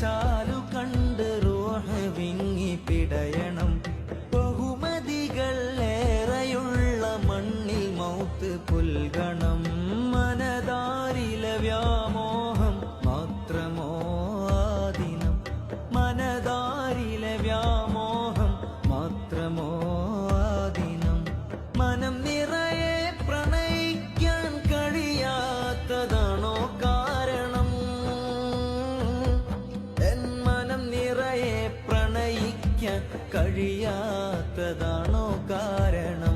ചാലു കണ്ട് റൂഹ് വിങ്ങി പിടയണം. ബഹുമതികൾ ഏറെയുള്ള മണ്ണിൽ മൗത്ത് പുൽകണം. മനതാരിലെ വ്യാമോഹം മാത്രമോ ആദിനം, മനതാരിലെ വ്യാമോഹം മാത്രമോ ആദിനം. മനം നിറയെ പ്രണയിക്കാൻ കഴിയാത്തതാണോ കാരണം? എൻ മനം നിറയെ പ്രണയിക്കാൻ കഴിയാത്തതാണോ കാരണം?